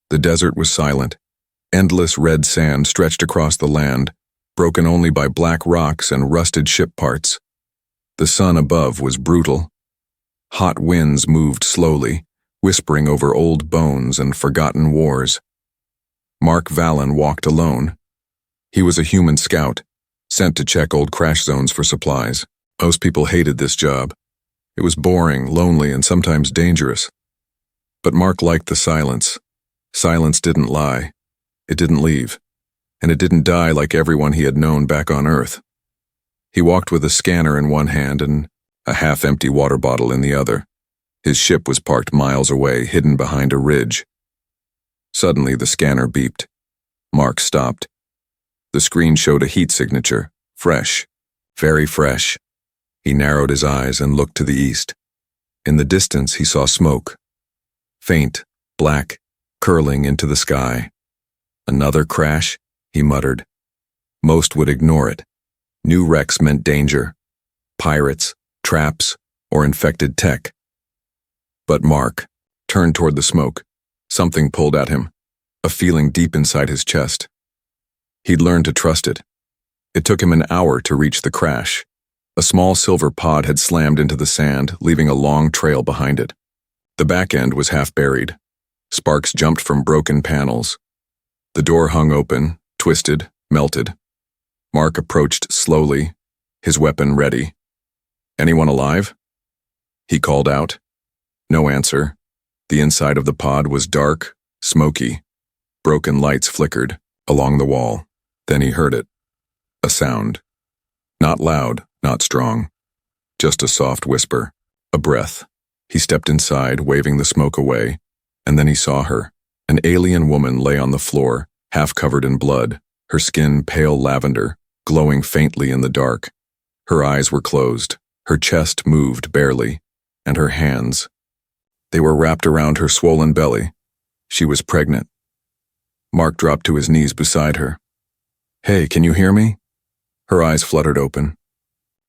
The desert was silent. Endless red sand stretched across the land, broken only by black rocks and rusted ship parts. The sun above was brutal. Hot winds moved slowly, whispering over old bones and forgotten wars. Mark Vallon walked alone. He was a human scout, sent to check old crash zones for supplies. Most people hated this job. It was boring, lonely, and sometimes dangerous. But Mark liked the silence. Silence didn't lie. It didn't leave. And it didn't die like everyone he had known back on Earth. He walked with a scanner in one hand and a half-empty water bottle in the other. His ship was parked miles away, hidden behind a ridge. Suddenly, the scanner beeped. Mark stopped. The screen showed a heat signature. Fresh. Very fresh. He narrowed his eyes and looked to the east. In the distance, he saw smoke. Faint, black, curling into the sky. Another crash, he muttered. Most would ignore it. New wrecks meant danger. Pirates, traps, or infected tech. But Mark turned toward the smoke. Something pulled at him, a feeling deep inside his chest. He'd learned to trust it. It took him an hour to reach the crash. A small silver pod had slammed into the sand, leaving a long trail behind it. The back end was half buried. Sparks jumped from broken panels. The door hung open, twisted, melted. Mark approached slowly, his weapon ready. "Anyone alive?" He called out. No answer. The inside of the pod was dark, smoky. Broken lights flickered along the wall. Then he heard it. A sound. Not loud, not strong. Just a soft whisper. A breath. He stepped inside, waving the smoke away, and then he saw her. An alien woman lay on the floor, half covered in blood, her skin pale lavender, glowing faintly in the dark. Her eyes were closed, her chest moved barely, and her hands. They were wrapped around her swollen belly. She was pregnant. Mark dropped to his knees beside her. "Hey, can you hear me?" Her eyes fluttered open.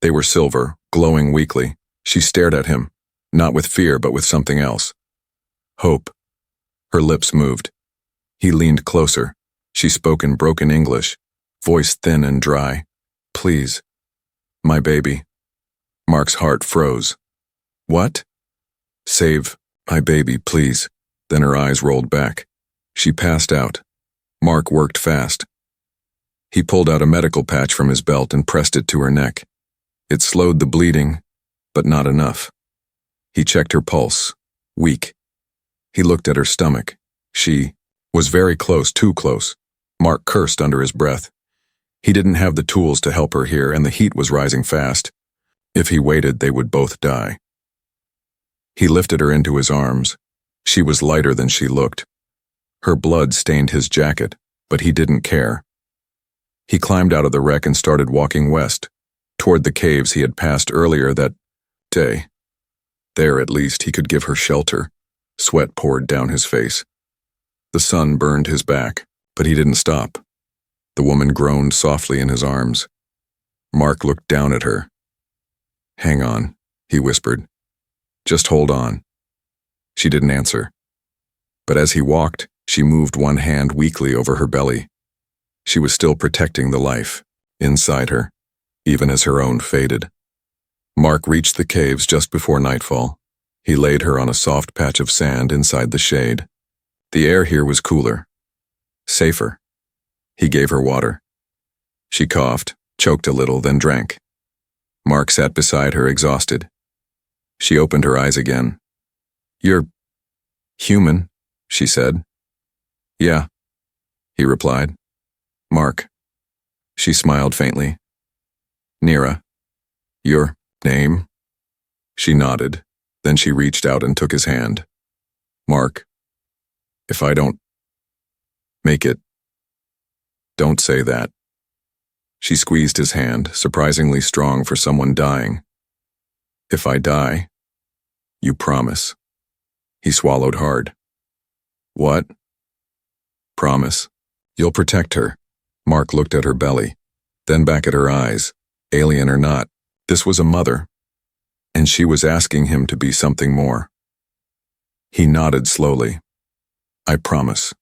They were silver, glowing weakly. She stared at him, not with fear but with something else. Hope. Her lips moved. He leaned closer. She spoke in broken English, voice thin and dry. "Please. My baby." Mark's heart froze. "What?" "Save my baby, please." Then her eyes rolled back. She passed out. Mark worked fast. He pulled out a medical patch from his belt and pressed it to her neck. It slowed the bleeding, but not enough. He checked her pulse. Weak. He looked at her stomach. She was very close, too close. Mark cursed under his breath. He didn't have the tools to help her here, and the heat was rising fast. If he waited, they would both die. He lifted her into his arms. She was lighter than she looked. Her blood stained his jacket, but he didn't care. He climbed out of the wreck and started walking west, toward the caves he had passed earlier that day. There, at least, he could give her shelter. Sweat poured down his face. The sun burned his back, but he didn't stop. The woman groaned softly in his arms. Mark looked down at her. "Hang on," he whispered. "Just hold on." She didn't answer. But as he walked, she moved one hand weakly over her belly. She was still protecting the life inside her, even as her own faded. Mark reached the caves just before nightfall. He laid her on a soft patch of sand inside the shade. The air here was cooler, safer. He gave her water. She coughed, choked a little, then drank. Mark sat beside her, exhausted. She opened her eyes again. "You're human," she said. "Yeah," he replied. "Mark." She smiled faintly. "Nira. Your name?" She nodded. Then she reached out and took his hand. "Mark, if I don't make it, don't say that." She squeezed his hand, surprisingly strong for someone dying. "If I die, you promise." He swallowed hard. "What?" "Promise. You'll protect her." Mark looked at her belly, then back at her eyes. Alien or not, this was a mother, and she was asking him to be something more. He nodded slowly. "I promise."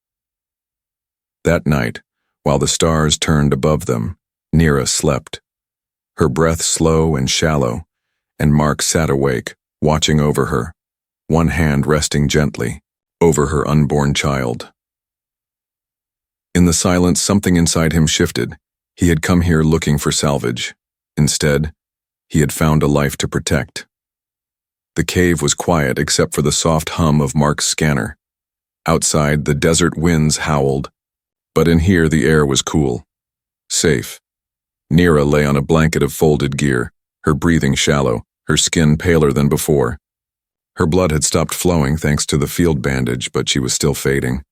That night, while the stars turned above them, Neera slept, her breath slow and shallow, and Mark sat awake, watching over her, one hand resting gently over her unborn child. In the silence, something inside him shifted. He had come here looking for salvage. Instead, he had found a life to protect. The cave was quiet except for the soft hum of Mark's scanner. Outside, the desert winds howled, but in here the air was cool, safe. Neera lay on a blanket of folded gear, her breathing shallow, her skin paler than before. Her blood had stopped flowing thanks to the field bandage, but she was still fading.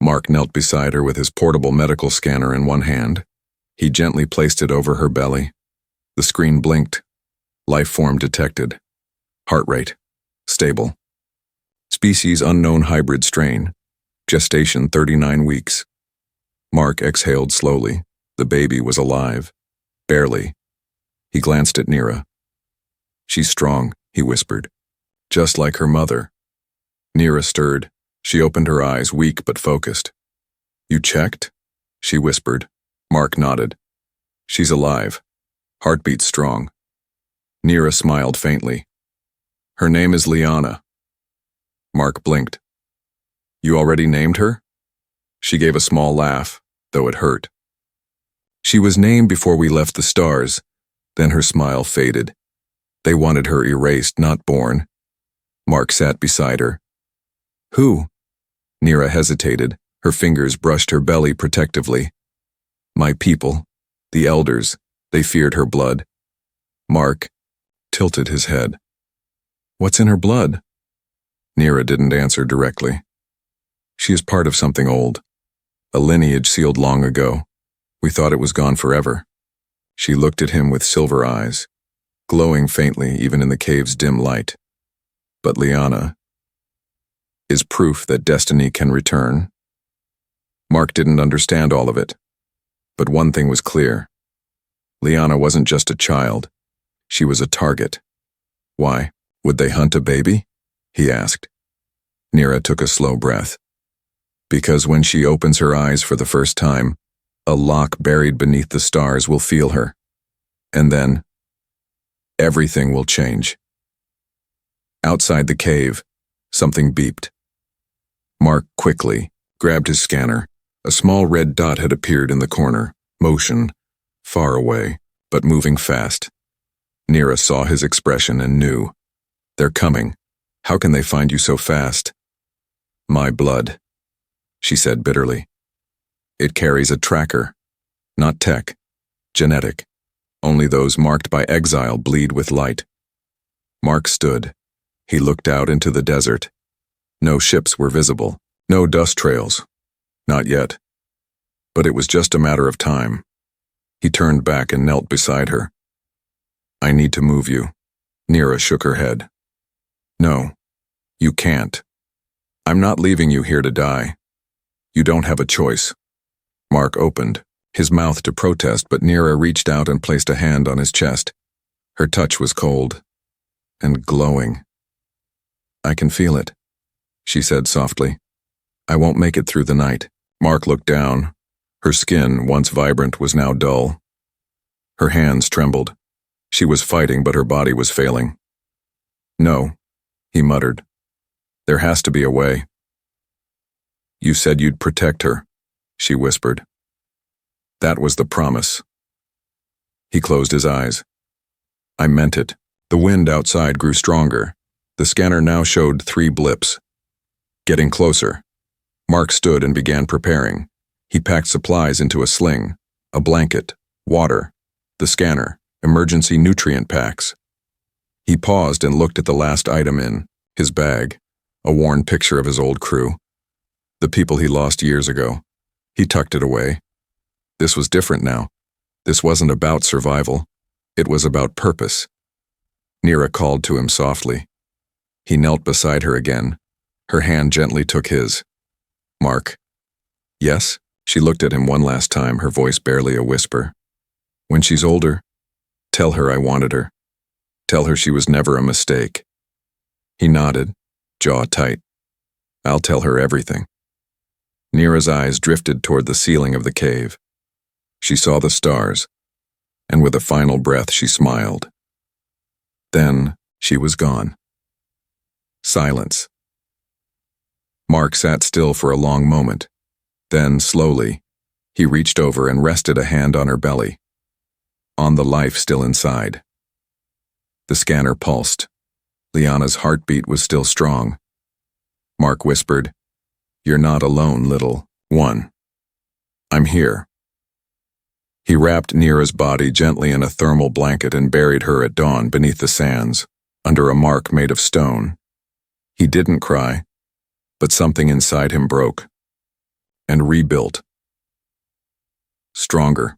Mark knelt beside her with his portable medical scanner in one hand. He gently placed it over her belly. The screen blinked. Life form detected. Heart rate stable. Species unknown hybrid strain. Gestation 39 weeks. Mark exhaled slowly. The baby was alive. Barely. He glanced at Neera. "She's strong," he whispered. "Just like her mother." Neera stirred. She opened her eyes, weak but focused. "You checked?" she whispered. Mark nodded. "She's alive. Heartbeat strong." Neera smiled faintly. "Her name is Liana." Mark blinked. "You already named her?" She gave a small laugh, though it hurt. "She was named before we left the stars." Then her smile faded. "They wanted her erased, not born." Mark sat beside her. "Who?" Neera hesitated. Her fingers brushed her belly protectively. "My people, the elders, they feared her blood." Mark tilted his head. "What's in her blood?" Neera didn't answer directly. "She is part of something old, a lineage sealed long ago. We thought it was gone forever." She looked at him with silver eyes, glowing faintly even in the cave's dim light. "But Liana is proof that destiny can return." Mark didn't understand all of it, but one thing was clear. Liana wasn't just a child. She was a target. "Why? Would they hunt a baby?" he asked. Neera took a slow breath. "Because when she opens her eyes for the first time, a lock buried beneath the stars will feel her. And then, everything will change." Outside the cave, something beeped. Mark quickly grabbed his scanner. A small red dot had appeared in the corner, motion, far away, but moving fast. Neera saw his expression and knew. "They're coming. How can they find you so fast?" "My blood," she said bitterly. "It carries a tracker. Not tech. Genetic. Only those marked by exile bleed with light." Mark stood. He looked out into the desert. No ships were visible. No dust trails. Not yet. But it was just a matter of time. He turned back and knelt beside her. "I need to move you." Neera shook her head. "No, you can't. I'm not leaving you here to die. You don't have a choice." Mark opened, his mouth to protest, but Neera reached out and placed a hand on his chest. Her touch was cold and glowing. "I can feel it," she said softly. "I won't make it through the night." Mark looked down. Her skin, once vibrant, was now dull. Her hands trembled. She was fighting, but her body was failing. "No," he muttered. "There has to be a way." "You said you'd protect her," she whispered. "That was the promise." He closed his eyes. "I meant it." The wind outside grew stronger. The scanner now showed 3 blips. Getting closer. Mark stood and began preparing. He packed supplies into a sling, a blanket, water, the scanner, emergency nutrient packs. He paused and looked at the last item in his bag, a worn picture of his old crew. The people he lost years ago. He tucked it away. This was different now. This wasn't about survival. It was about purpose. Neera called to him softly. He knelt beside her again. Her hand gently took his. "Mark." "Yes?" She looked at him one last time, her voice barely a whisper. "When she's older, tell her I wanted her. Tell her she was never a mistake." He nodded, jaw tight. "I'll tell her everything." Nira's eyes drifted toward the ceiling of the cave. She saw the stars, and with a final breath she smiled. Then she was gone. Silence. Mark sat still for a long moment. Then, slowly, he reached over and rested a hand on her belly, on the life still inside. The scanner pulsed. Liana's heartbeat was still strong. Mark whispered, "You're not alone, little one. I'm here." He wrapped Nira's body gently in a thermal blanket and buried her at dawn beneath the sands, under a mark made of stone. He didn't cry, but something inside him broke and rebuilt. Stronger.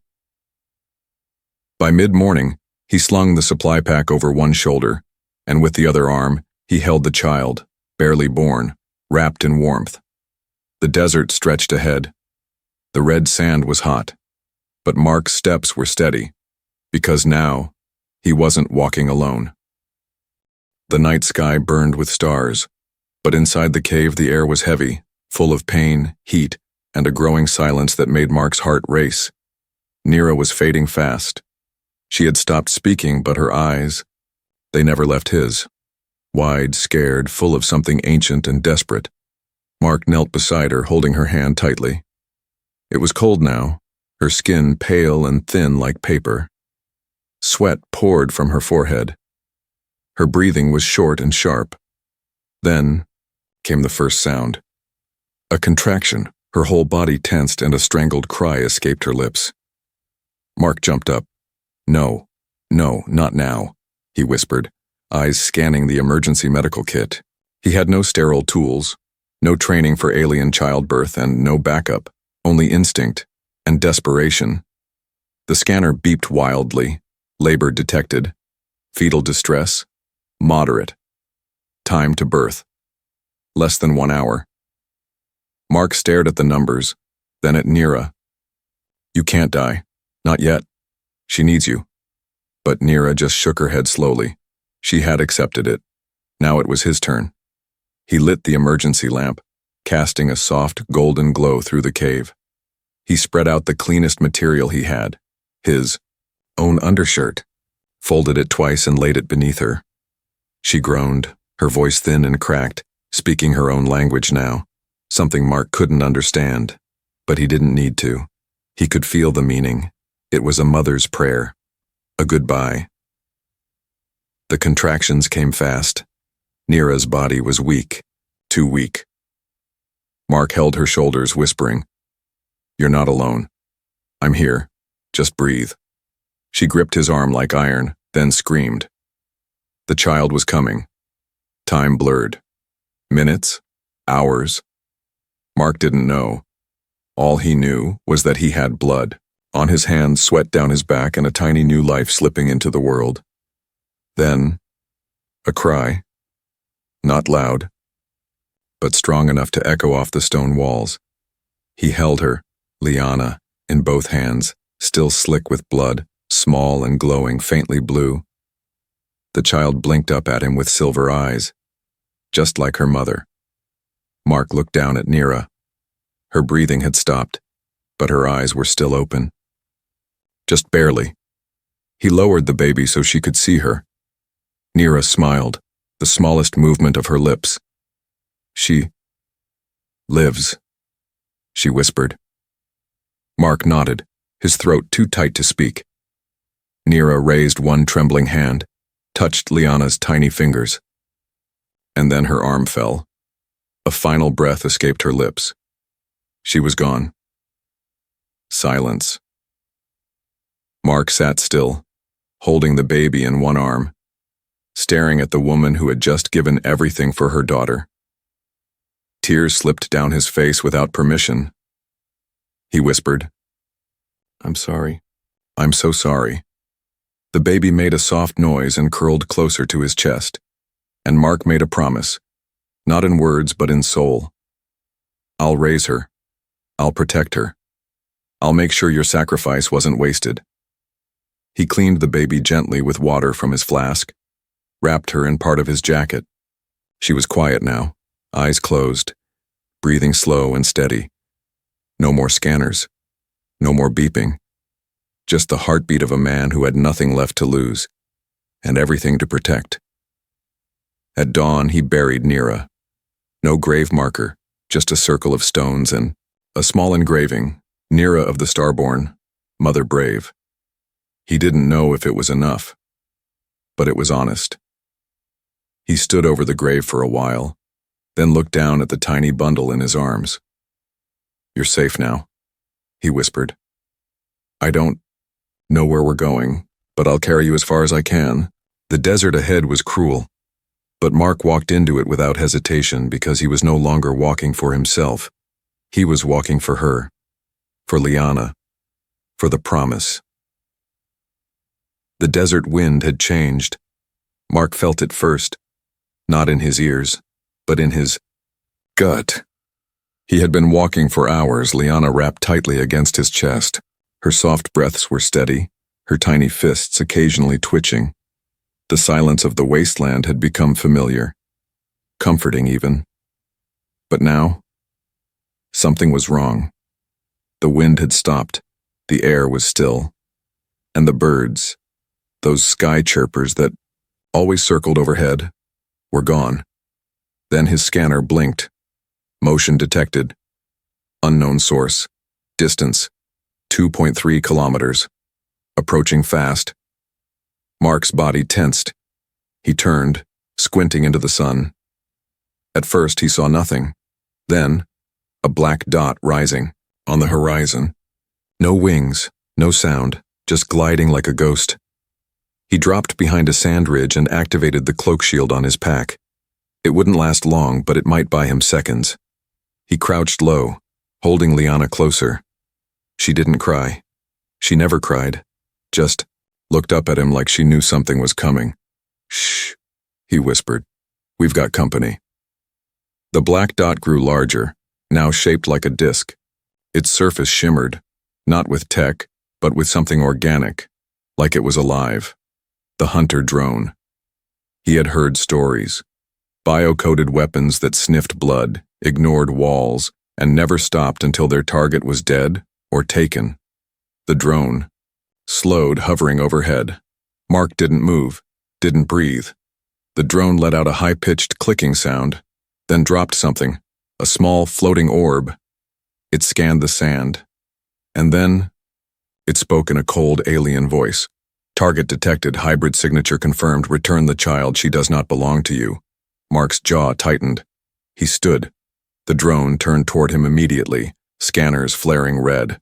By mid-morning, he slung the supply pack over one shoulder, and with the other arm, he held the child, barely born, wrapped in warmth. The desert stretched ahead. The red sand was hot, but Mark's steps were steady, because now he wasn't walking alone. The night sky burned with stars, but inside the cave the air was heavy, full of pain, heat, and a growing silence that made Mark's heart race. Nira was fading fast. She had stopped speaking, but her eyes, they never left his. Wide, scared, full of something ancient and desperate. Mark knelt beside her, holding her hand tightly. It was cold now, her skin pale and thin like paper. Sweat poured from her forehead. Her breathing was short and sharp. Then came the first sound. A contraction, her whole body tensed, and a strangled cry escaped her lips. Mark jumped up. "No, no, not now," he whispered, eyes scanning the emergency medical kit. He had no sterile tools, no training for alien childbirth, and no backup, only instinct and desperation. The scanner beeped wildly. Labor detected. Fetal distress, moderate. Time to birth, less than 1 hour. Mark stared at the numbers, then at Nira. "You can't die. Not yet. She needs you." But Nira just shook her head slowly. She had accepted it. Now it was his turn. He lit the emergency lamp, casting a soft, golden glow through the cave. He spread out the cleanest material he had, his own undershirt, folded it twice and laid it beneath her. She groaned, her voice thin and cracked, speaking her own language now, something Mark couldn't understand, but he didn't need to. He could feel the meaning. It was a mother's prayer, a goodbye. The contractions came fast. Nira's body was weak, too weak. Mark held her shoulders, whispering, "You're not alone. I'm here. Just breathe." She gripped his arm like iron, then screamed. The child was coming. Time blurred. Minutes? Hours? Mark didn't know. All he knew was that he had blood on his hands, sweat down his back, and a tiny new life slipping into the world. Then, a cry. Not loud, but strong enough to echo off the stone walls. He held her, Liana, in both hands, still slick with blood, small and glowing faintly blue. The child blinked up at him with silver eyes, just like her mother. Mark looked down at Nira. Her breathing had stopped, but her eyes were still open. Just barely. He lowered the baby so she could see her. Nira smiled, the smallest movement of her lips. "She lives," she whispered. Mark nodded, his throat too tight to speak. Nira raised one trembling hand, touched Liana's tiny fingers. And then her arm fell. A final breath escaped her lips. She was gone. Silence. Mark sat still, holding the baby in one arm, staring at the woman who had just given everything for her daughter. Tears slipped down his face without permission. He whispered, "I'm sorry. I'm so sorry." The baby made a soft noise and curled closer to his chest, and Mark made a promise, not in words but in soul. "I'll raise her. I'll protect her. I'll make sure your sacrifice wasn't wasted." He cleaned the baby gently with water from his flask, wrapped her in part of his jacket. She was quiet now, eyes closed, breathing slow and steady, No more scanners. No more beeping. Just the heartbeat of a man who had nothing left to lose, and everything to protect. At dawn, he buried Nira. No grave marker, just a circle of stones and a small engraving, Nira of the Starborn, Mother Brave. He didn't know if it was enough, but it was honest. He stood over the grave for a while, then looked down at the tiny bundle in his arms. "You're safe now," he whispered. "I don't know where we're going, but I'll carry you as far as I can." The desert ahead was cruel, but Mark walked into it without hesitation because he was no longer walking for himself. He was walking for her, for Liana, for the promise. The desert wind had changed. Mark felt it first, not in his ears, but in his gut. He had been walking for hours, Liana wrapped tightly against his chest. Her soft breaths were steady, her tiny fists occasionally twitching. The silence of the wasteland had become familiar, comforting even. But now, something was wrong. The wind had stopped, the air was still, and the birds, those sky chirpers that always circled overhead, were gone. Then his scanner blinked. Motion detected. Unknown source. Distance, 2.3 kilometers. Approaching fast. Mark's body tensed. He turned, squinting into the sun. At first he saw nothing. Then, a black dot rising, on the horizon. No wings, no sound, just gliding like a ghost. He dropped behind a sand ridge and activated the cloak shield on his pack. It wouldn't last long, but it might buy him seconds. He crouched low, holding Liana closer. She didn't cry. She never cried, just looked up at him like she knew something was coming. "Shh," he whispered. "We've got company." The black dot grew larger, now shaped like a disc. Its surface shimmered, not with tech, but with something organic, like it was alive. The hunter drone. He had heard stories. Bio-coded weapons that sniffed blood, ignored walls, and never stopped until their target was dead or taken. The drone slowed, hovering overhead. Mark didn't move, didn't breathe. The drone let out a high-pitched clicking sound, then dropped something, a small floating orb. It scanned the sand. And then, it spoke in a cold alien voice. "Target detected, hybrid signature confirmed, return the child, she does not belong to you." Mark's jaw tightened. He stood. The drone turned toward him immediately, scanners flaring red.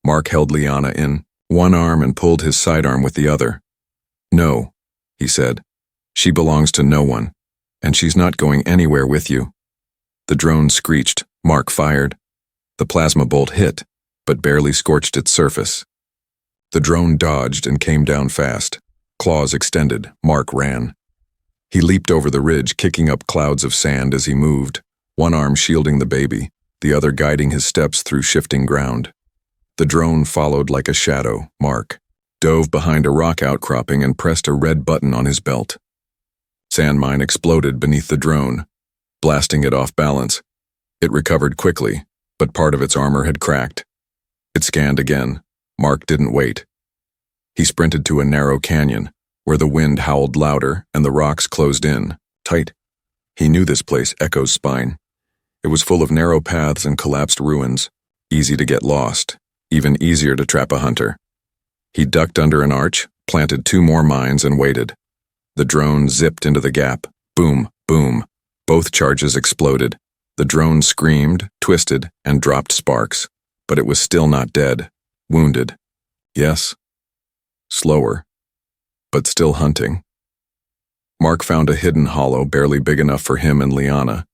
Mark held Liana in one arm and pulled his sidearm with the other. "No," he said. "She belongs to no one, and she's not going anywhere with you." The drone screeched. Mark fired. The plasma bolt hit, but barely scorched its surface. The drone dodged and came down fast. Claws extended. Mark ran. He leaped over the ridge, kicking up clouds of sand as he moved, one arm shielding the baby, the other guiding his steps through shifting ground. The drone followed like a shadow. Mark dove behind a rock outcropping and pressed a red button on his belt. Sand mine exploded beneath the drone, blasting it off balance. It recovered quickly, but part of its armor had cracked. It scanned again. Mark didn't wait. He sprinted to a narrow canyon, where the wind howled louder and the rocks closed in, tight. He knew this place, Echo's spine. It was full of narrow paths and collapsed ruins, easy to get lost, even easier to trap a hunter. He ducked under an arch, planted 2 more mines, and waited. The drone zipped into the gap. Boom, boom. Both charges exploded. The drone screamed, twisted, and dropped sparks, but it was still not dead. Wounded. Yes. Slower. But still hunting. Mark found a hidden hollow barely big enough for him and Liana.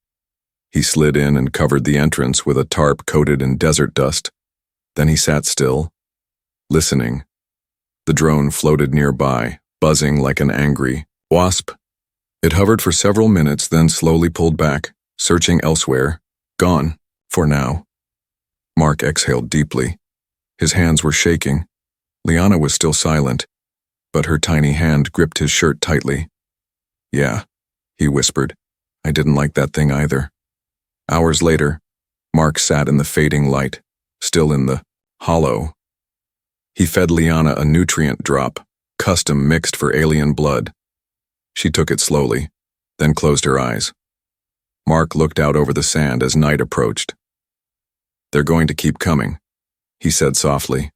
He slid in and covered the entrance with a tarp coated in desert dust. Then he sat still, listening. The drone floated nearby, buzzing like an angry wasp. It hovered for several minutes, then slowly pulled back, searching elsewhere. Gone, for now. Mark exhaled deeply. His hands were shaking. Liana was still silent, but her tiny hand gripped his shirt tightly. "Yeah," he whispered. "I didn't like that thing either." Hours later, Mark sat in the fading light, still in the hollow. He fed Liana a nutrient drop, custom mixed for alien blood. She took it slowly, then closed her eyes. Mark looked out over the sand as night approached. "They're going to keep coming," he said softly.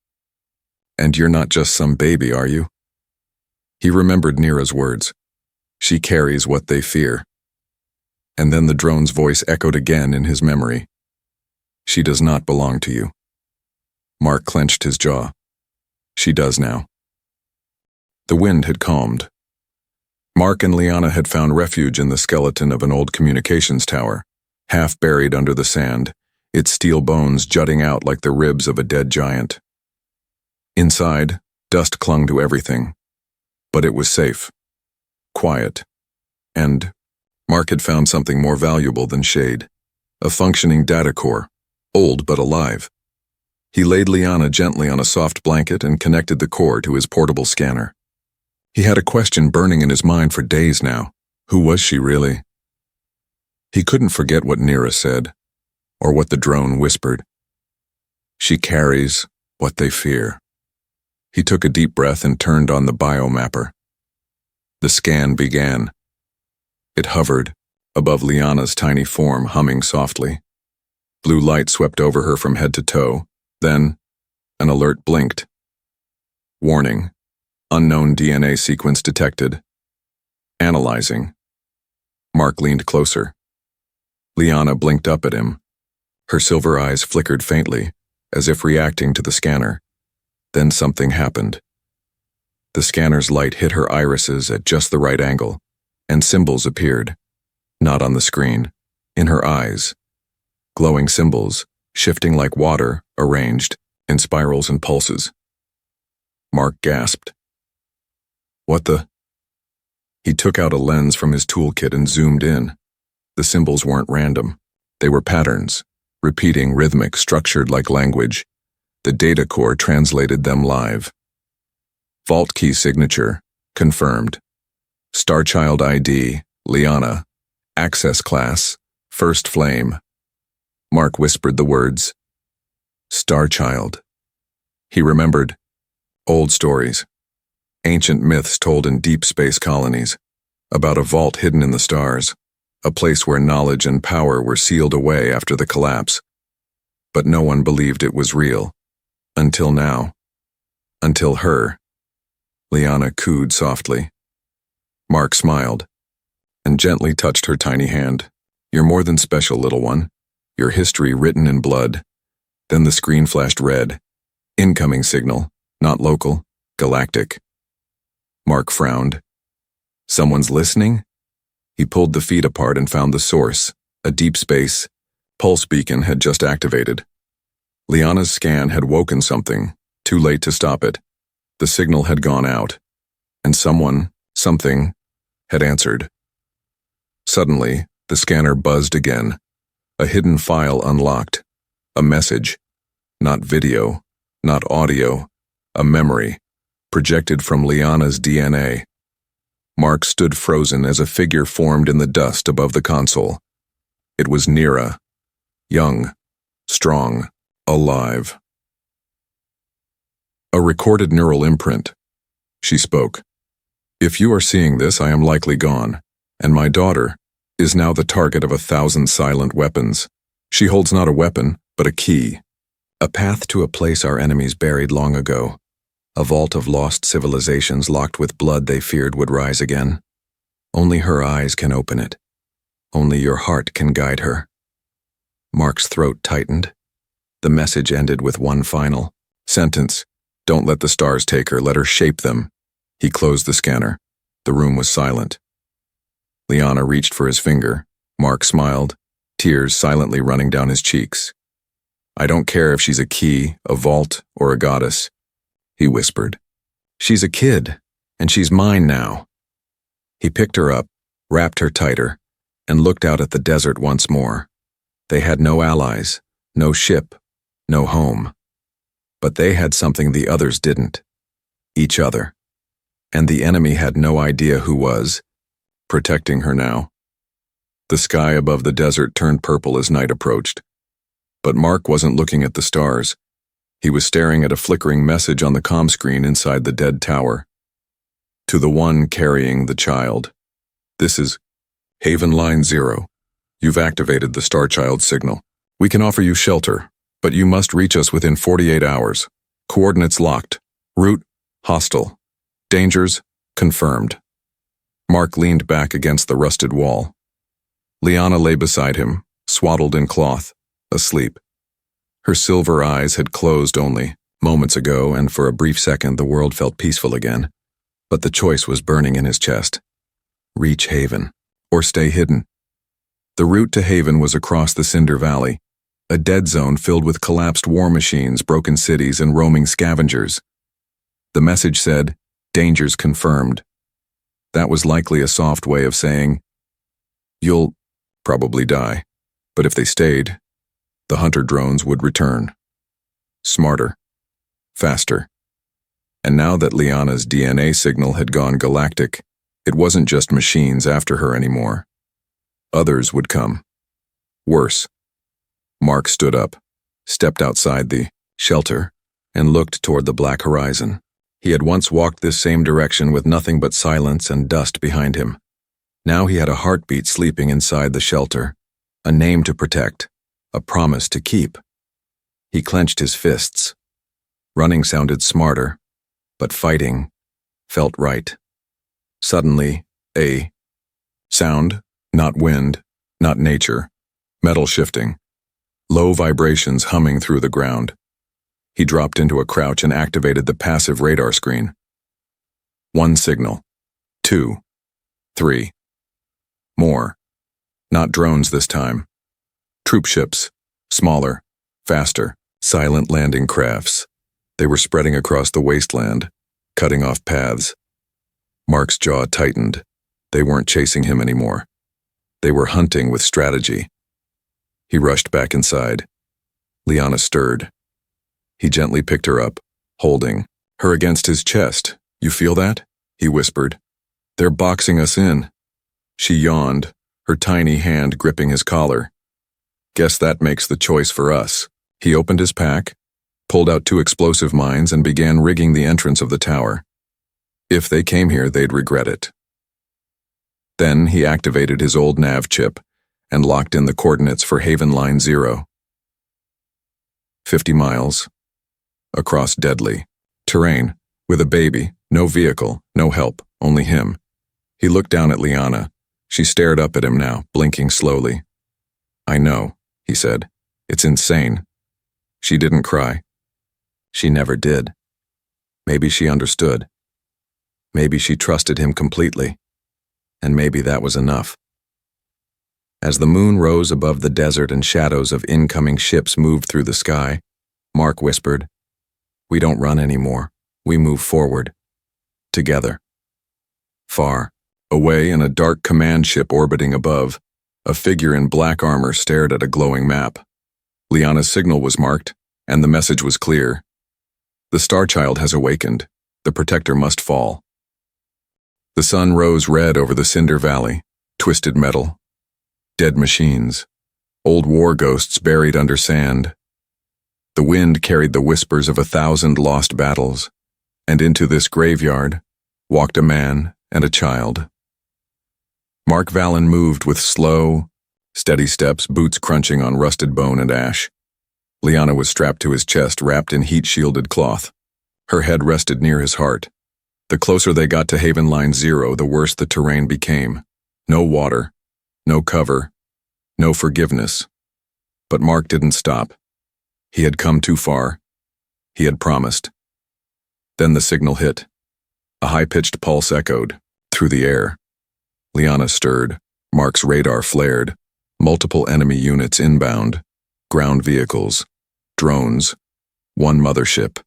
"And you're not just some baby, are you?" He remembered Nira's words. "She carries what they fear." And then the drone's voice echoed again in his memory. "She does not belong to you." Mark clenched his jaw. She does now. The wind had calmed. Mark and Liana had found refuge in the skeleton of an old communications tower, half buried under the sand, its steel bones jutting out like the ribs of a dead giant. Inside, dust clung to everything, but it was safe, quiet, and Mark had found something more valuable than shade, a functioning data core, old but alive. He laid Liana gently on a soft blanket and connected the core to his portable scanner. He had a question burning in his mind for days now. Who was she really? He couldn't forget what Nira said, or what the drone whispered. She carries what they fear. He took a deep breath and turned on the biomapper. The scan began. It hovered above Liana's tiny form, humming softly. Blue light swept over her from head to toe. Then, an alert blinked. Warning. Unknown DNA sequence detected. Analyzing. Mark leaned closer. Liana blinked up at him. Her silver eyes flickered faintly, as if reacting to the scanner. Then something happened. The scanner's light hit her irises at just the right angle, and symbols appeared. Not on the screen, in her eyes. Glowing symbols, shifting like water, arranged in spirals and pulses. Mark gasped. "What the?" He took out a lens from his toolkit and zoomed in. The symbols weren't random. They were patterns, repeating, rhythmic, structured like language. The data core translated them live. Vault key signature, confirmed. Starchild ID, Liana. Access class, first flame. Mark whispered the words. Starchild. He remembered. Old stories. Ancient myths told in deep space colonies. About a vault hidden in the stars. A place where knowledge and power were sealed away after the collapse. But no one believed it was real. Until now. Until her. Liana cooed softly. Mark smiled, and gently touched her tiny hand. "You're more than special, little one. Your history written in blood." Then the screen flashed red. Incoming signal, not local, galactic. Mark frowned. Someone's listening? He pulled the feed apart and found the source, a deep space. Pulse beacon had just activated. Liana's scan had woken something, too late to stop it. The signal had gone out, and someone, something, had answered. Suddenly, the scanner buzzed again. A hidden file unlocked. A message. Not video, not audio. A memory, projected from Liana's DNA. Mark stood frozen as a figure formed in the dust above the console. It was Nira. Young, strong, alive. A recorded neural imprint. She spoke. "If you are seeing this, I am likely gone, and my daughter is now the target of 1,000 silent weapons. She holds not a weapon, but a key. A path to a place our enemies buried long ago. A vault of lost civilizations locked with blood they feared would rise again. Only her eyes can open it. Only your heart can guide her." Mark's throat tightened. The message ended with one final sentence. "Don't let the stars take her, let her shape them." He closed the scanner. The room was silent. Liana reached for his finger. Mark smiled, tears silently running down his cheeks. "I don't care if she's a key, a vault, or a goddess," he whispered. "She's a kid, and she's mine now." He picked her up, wrapped her tighter, and looked out at the desert once more. They had no allies, no ship, no home. But they had something the others didn't. Each other. And the enemy had no idea who was protecting her now. The sky above the desert turned purple as night approached. But Mark wasn't looking at the stars. He was staring at a flickering message on the comm screen inside the dead tower. To the one carrying the child. This is Haven Line 0. You've activated the Starchild signal. We can offer you shelter, but you must reach us within 48 hours. Coordinates locked. Route, hostile. Dangers, confirmed. Mark leaned back against the rusted wall. Liana lay beside him, swaddled in cloth, asleep. Her silver eyes had closed only moments ago, and for a brief second the world felt peaceful again. But the choice was burning in his chest. Reach Haven, or stay hidden. The route to Haven was across the Cinder Valley, a dead zone filled with collapsed war machines, broken cities, and roaming scavengers. The message said, "Dangers confirmed." That was likely a soft way of saying, "You'll probably die, but if they stayed, the hunter drones would return. Smarter, faster." And now that Liana's DNA signal had gone galactic, it wasn't just machines after her anymore. Others would come. Worse. Mark stood up, stepped outside the shelter, and looked toward the black horizon. He had once walked this same direction with nothing but silence and dust behind him. Now he had a heartbeat sleeping inside the shelter, a name to protect, a promise to keep. He clenched his fists. Running sounded smarter, but fighting felt right. Suddenly, a sound, not wind, not nature, metal shifting, low vibrations humming through the ground. He dropped into a crouch and activated the passive radar screen. 1 signal. 2. 3. More. Not drones this time. Troop ships. Smaller, faster, silent landing crafts. They were spreading across the wasteland, cutting off paths. Mark's jaw tightened. They weren't chasing him anymore. They were hunting with strategy. He rushed back inside. Liana stirred. He gently picked her up, holding her against his chest. "You feel that?" he whispered. "They're boxing us in." She yawned, her tiny hand gripping his collar. "Guess that makes the choice for us." He opened his pack, pulled out 2 explosive mines, and began rigging the entrance of the tower. If they came here, they'd regret it. Then he activated his old nav chip and locked in the coordinates for Haven Line 0. 50 miles. Across deadly terrain, with a baby, no vehicle, no help, only him. He looked down at Liana. She stared up at him now, blinking slowly. "I know," he said. "It's insane." She didn't cry. She never did. Maybe she understood. Maybe she trusted him completely. And maybe that was enough. As the moon rose above the desert and shadows of incoming ships moved through the sky, Mark whispered, "We don't run anymore. We move forward. Together." Far away in a dark command ship orbiting above, a figure in black armor stared at a glowing map. Liana's signal was marked, and the message was clear. "The Starchild has awakened. The Protector must fall." The sun rose red over the Cinder Valley, twisted metal, dead machines, old war ghosts buried under sand. The wind carried the whispers of 1,000 lost battles, and into this graveyard walked a man and a child. Mark Vallon moved with slow, steady steps, boots crunching on rusted bone and ash. Liana was strapped to his chest, wrapped in heat-shielded cloth. Her head rested near his heart. The closer they got to Haven Line 0, the worse the terrain became. No water, no cover, no forgiveness. But Mark didn't stop. He had come too far. He had promised. Then the signal hit. A high-pitched pulse echoed through the air. Liana stirred. Mark's radar flared. Multiple enemy units inbound. Ground vehicles. Drones. One mothership.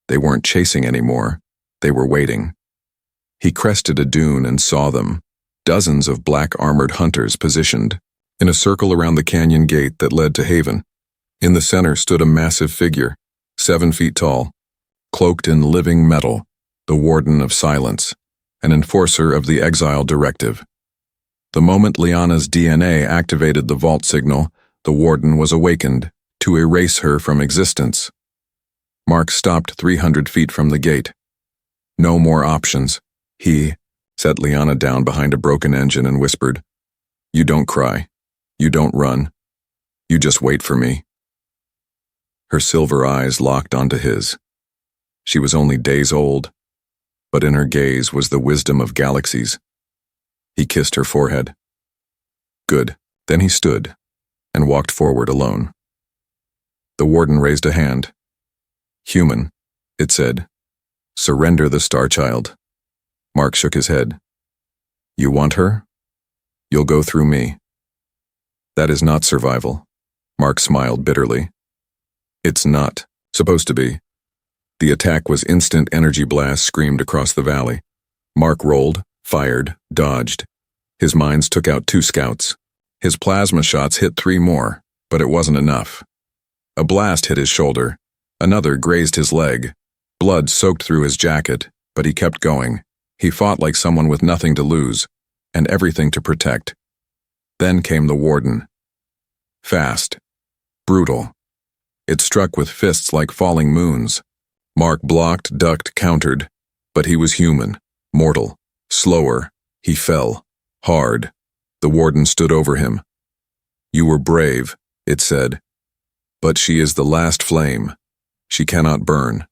They weren't chasing anymore. They were waiting. He crested a dune and saw them. Dozens of black-armored hunters positioned in a circle around the canyon gate that led to Haven. In the center stood a massive figure, 7 feet tall, cloaked in living metal, the Warden of Silence, an enforcer of the Exile Directive. The moment Liana's DNA activated the vault signal, the Warden was awakened, to erase her from existence. Mark stopped 300 feet from the gate. No more options. He set Liana down behind a broken engine and whispered, "You don't cry. You don't run. You just wait for me." Her silver eyes locked onto his. She was only days old, but in her gaze was the wisdom of galaxies. He kissed her forehead. Good. Then he stood and walked forward alone. The warden raised a hand. "Human," it said. "Surrender the Star Child." Mark shook his head. "You want her? You'll go through me." "That is not survival." Mark smiled bitterly. "It's not supposed to be." The attack was instant. Energy blasts screamed across the valley. Mark rolled, fired, dodged. His mines took out 2 scouts. His plasma shots hit 3 more, but it wasn't enough. A blast hit his shoulder. Another grazed his leg. Blood soaked through his jacket, but he kept going. He fought like someone with nothing to lose, and everything to protect. Then came the warden. Fast. Brutal. It struck with fists like falling moons. Mark blocked, ducked, countered, but he was human, mortal, slower. He fell. Hard. The warden stood over him. "You were brave," it said. "But she is the last flame. She cannot burn."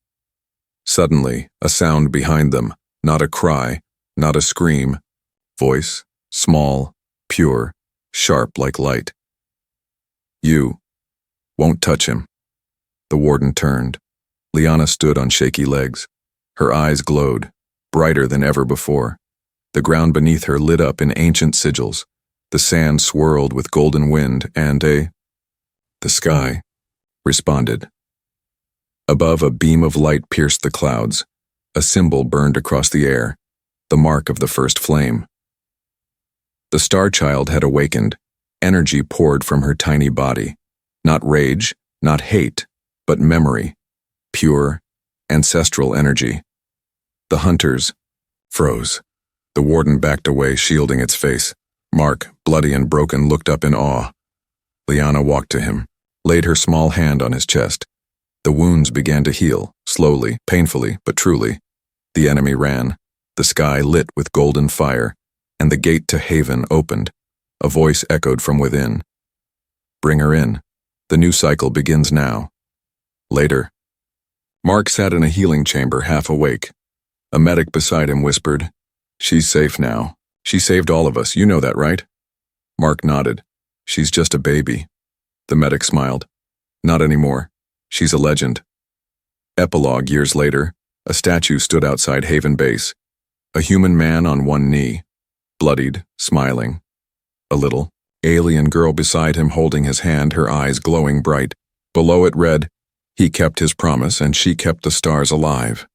Suddenly, a sound behind them, not a cry, not a scream. Voice, small, pure, sharp like light. "You won't touch him." The warden turned. Liana stood on shaky legs. Her eyes glowed, brighter than ever before. The ground beneath her lit up in ancient sigils. The sand swirled with golden wind, and the sky responded. Above, a beam of light pierced the clouds. A symbol burned across the air, the mark of the first flame. The Star Child had awakened. Energy poured from her tiny body. Not rage, not hate, but memory. Pure, ancestral energy. The hunters froze. The warden backed away, shielding its face. Mark, bloody and broken, looked up in awe. Liana walked to him, laid her small hand on his chest. The wounds began to heal, slowly, painfully, but truly. The enemy ran. The sky lit with golden fire, and the gate to haven opened. A voice echoed from within. "Bring her in. The new cycle begins now." Later. Mark sat in a healing chamber, half awake. A medic beside him whispered, "She's safe now. She saved all of us, you know that, right?" Mark nodded. "She's just a baby." The medic smiled. "Not anymore. She's a legend." Epilogue. Years later, a statue stood outside Haven Base. A human man on one knee, bloodied, smiling. A little, alien girl beside him holding his hand, her eyes glowing bright. Below it read, "He kept his promise and she kept the stars alive."